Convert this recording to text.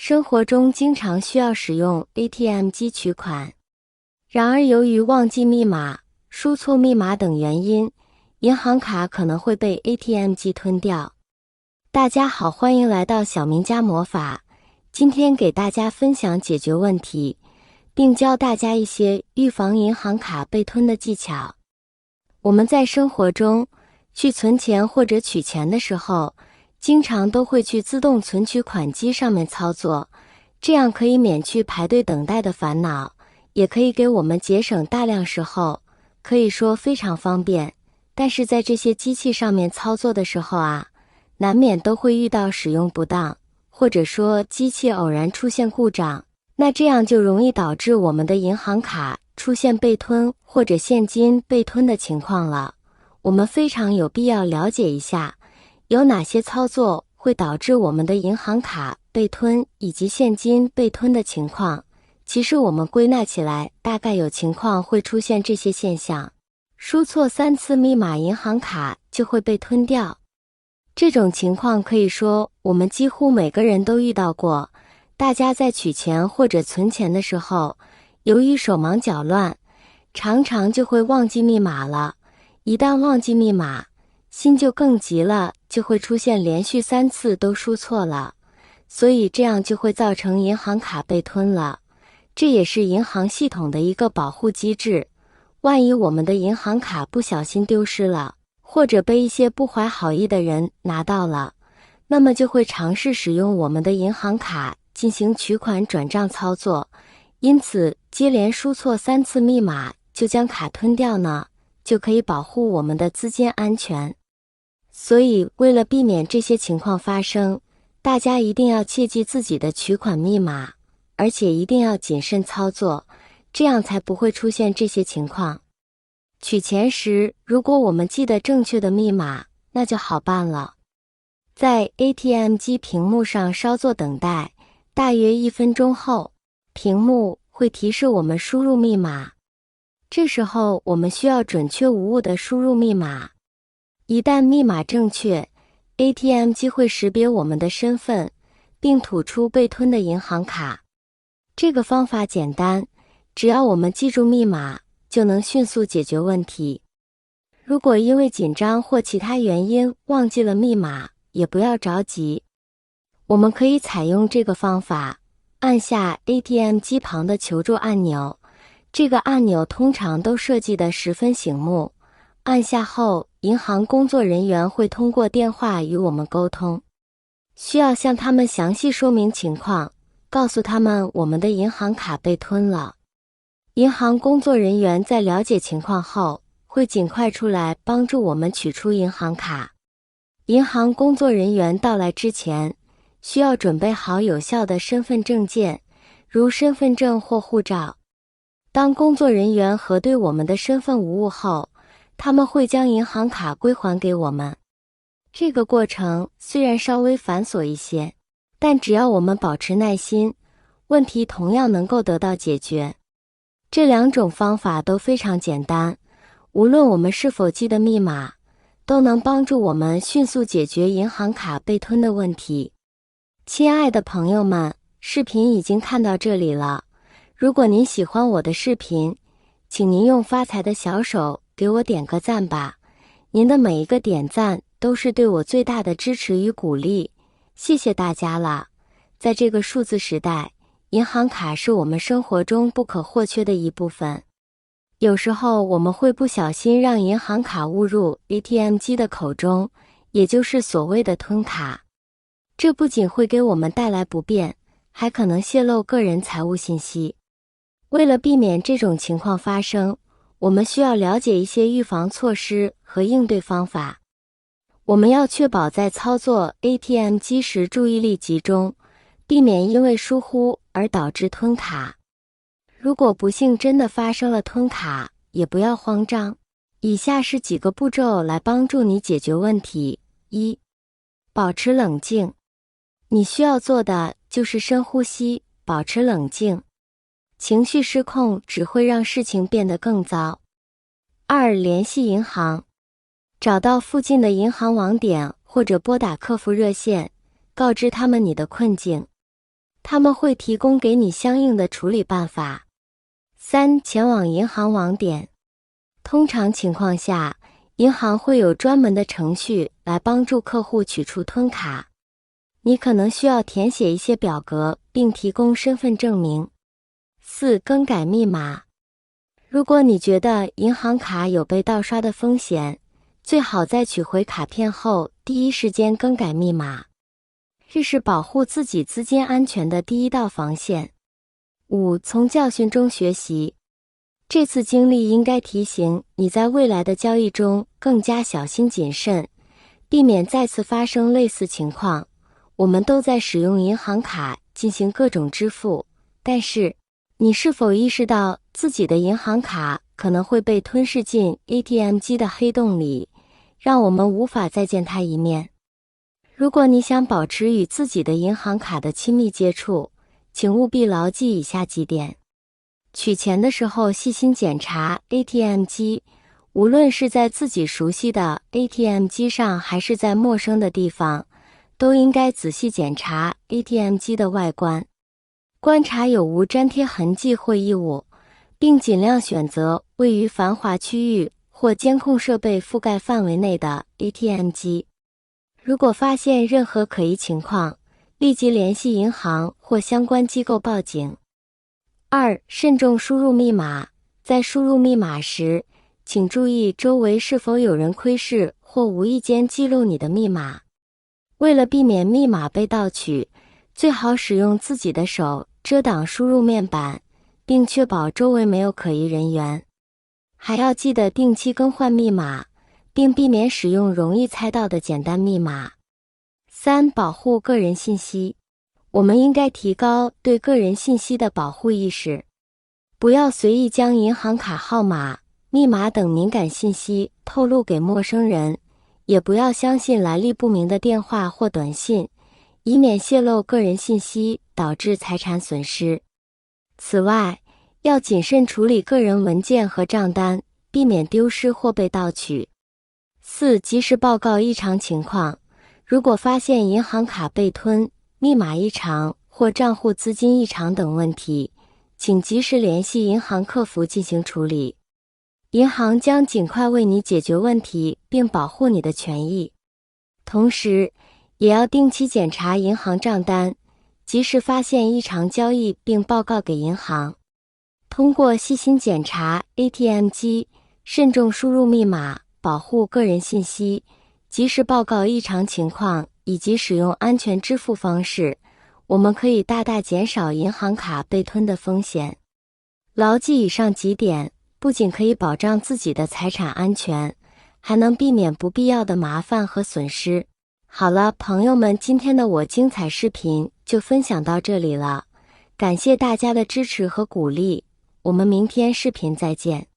生活中经常需要使用 ATM 机取款，然而由于忘记密码、输错密码等原因，银行卡可能会被 ATM 机吞掉。大家好，欢迎来到小明家魔法，今天给大家分享解决问题，并教大家一些预防银行卡被吞的技巧。我们在生活中去存钱或者取钱的时候，经常都会去自动存取款机上面操作，这样可以免去排队等待的烦恼，也可以给我们节省大量时候，可以说非常方便。但是在这些机器上面操作的时候啊，难免都会遇到使用不当，或者说机器偶然出现故障，那这样就容易导致我们的银行卡出现被吞或者现金被吞的情况了。我们非常有必要了解一下有哪些操作会导致我们的银行卡被吞以及现金被吞的情况。其实我们归纳起来，大概有情况会出现这些现象：输错3次密码，银行卡就会被吞掉。这种情况可以说我们几乎每个人都遇到过。大家在取钱或者存钱的时候，由于手忙脚乱，常常就会忘记密码了。一旦忘记密码，心就更急了，就会出现连续3次都输错了，所以这样就会造成银行卡被吞了。这也是银行系统的一个保护机制，万一我们的银行卡不小心丢失了，或者被一些不怀好意的人拿到了，那么就会尝试使用我们的银行卡进行取款转账操作，因此接连输错3次密码就将卡吞掉呢，就可以保护我们的资金安全。所以为了避免这些情况发生，大家一定要切记自己的取款密码，而且一定要谨慎操作，这样才不会出现这些情况。取钱时，如果我们记得正确的密码，那就好办了。在 ATM 机屏幕上稍作等待，大约1分钟后，屏幕会提示我们输入密码。这时候我们需要准确无误地输入密码。一旦密码正确， ATM 机会识别我们的身份，并吐出被吞的银行卡。这个方法简单，只要我们记住密码，就能迅速解决问题。如果因为紧张或其他原因忘记了密码，也不要着急。我们可以采用这个方法，按下 ATM 机旁的求助按钮，这个按钮通常都设计得十分醒目。按下后，银行工作人员会通过电话与我们沟通，需要向他们详细说明情况，告诉他们我们的银行卡被吞了。银行工作人员在了解情况后，会尽快出来帮助我们取出银行卡。银行工作人员到来之前，需要准备好有效的身份证件，如身份证或护照。当工作人员核对我们的身份无误后，他们会将银行卡归还给我们。这个过程虽然稍微繁琐一些，但只要我们保持耐心，问题同样能够得到解决。这2种方法都非常简单，无论我们是否记得密码，都能帮助我们迅速解决银行卡被吞的问题。亲爱的朋友们，视频已经看到这里了。如果您喜欢我的视频，请您用发财的小手给我点个赞吧。您的每一个点赞都是对我最大的支持与鼓励，谢谢大家了。在这个数字时代，银行卡是我们生活中不可或缺的一部分。有时候我们会不小心让银行卡误入 ATM 机的口中，也就是所谓的吞卡。这不仅会给我们带来不便，还可能泄露个人财务信息。为了避免这种情况发生，我们需要了解一些预防措施和应对方法。我们要确保在操作 ATM 机时注意力集中，避免因为疏忽而导致吞卡。如果不幸真的发生了吞卡，也不要慌张。以下是几个步骤来帮助你解决问题。1. 保持冷静。你需要做的就是深呼吸，保持冷静。情绪失控只会让事情变得更糟。2. 联系银行。找到附近的银行网点或者拨打客服热线，告知他们你的困境。他们会提供给你相应的处理办法。3、前往银行网点。通常情况下，银行会有专门的程序来帮助客户取出吞卡。你可能需要填写一些表格，并提供身份证明。4、更改密码。如果你觉得银行卡有被盗刷的风险，最好在取回卡片后第一时间更改密码。这是保护自己资金安全的第一道防线。5、从教训中学习。这次经历应该提醒你在未来的交易中更加小心谨慎，避免再次发生类似情况。我们都在使用银行卡进行各种支付，但是你是否意识到自己的银行卡可能会被吞噬进 ATM 机的黑洞里，让我们无法再见它一面？如果你想保持与自己的银行卡的亲密接触，请务必牢记以下几点。取钱的时候细心检查 ATM 机，无论是在自己熟悉的 ATM 机上还是在陌生的地方，都应该仔细检查 ATM 机的外观，观察有无粘贴痕迹或异物，并尽量选择位于繁华区域或监控设备覆盖范围内的 ATM 机。如果发现任何可疑情况，立即联系银行或相关机构报警。2、慎重输入密码。在输入密码时，请注意周围是否有人窥视或无意间记录你的密码。为了避免密码被盗取，最好使用自己的手遮挡输入面板，并确保周围没有可疑人员。还要记得定期更换密码，并避免使用容易猜到的简单密码。3、保护个人信息。我们应该提高对个人信息的保护意识，不要随意将银行卡号码、密码等敏感信息透露给陌生人，也不要相信来历不明的电话或短信，以免泄露个人信息导致财产损失。此外，要谨慎处理个人文件和账单，避免丢失或被盗取。4、及时报告异常情况。如果发现银行卡被吞、密码异常或账户资金异常等问题，请及时联系银行客服进行处理。银行将尽快为你解决问题并保护你的权益。同时，也要定期检查银行账单，及时发现异常交易并报告给银行。通过细心检查 ATM 机，慎重输入密码，保护个人信息，及时报告异常情况，以及使用安全支付方式，我们可以大大减少银行卡被吞的风险。牢记以上几点，不仅可以保障自己的财产安全，还能避免不必要的麻烦和损失。好了，朋友们，今天的我精彩视频就分享到这里了，感谢大家的支持和鼓励，我们明天视频再见。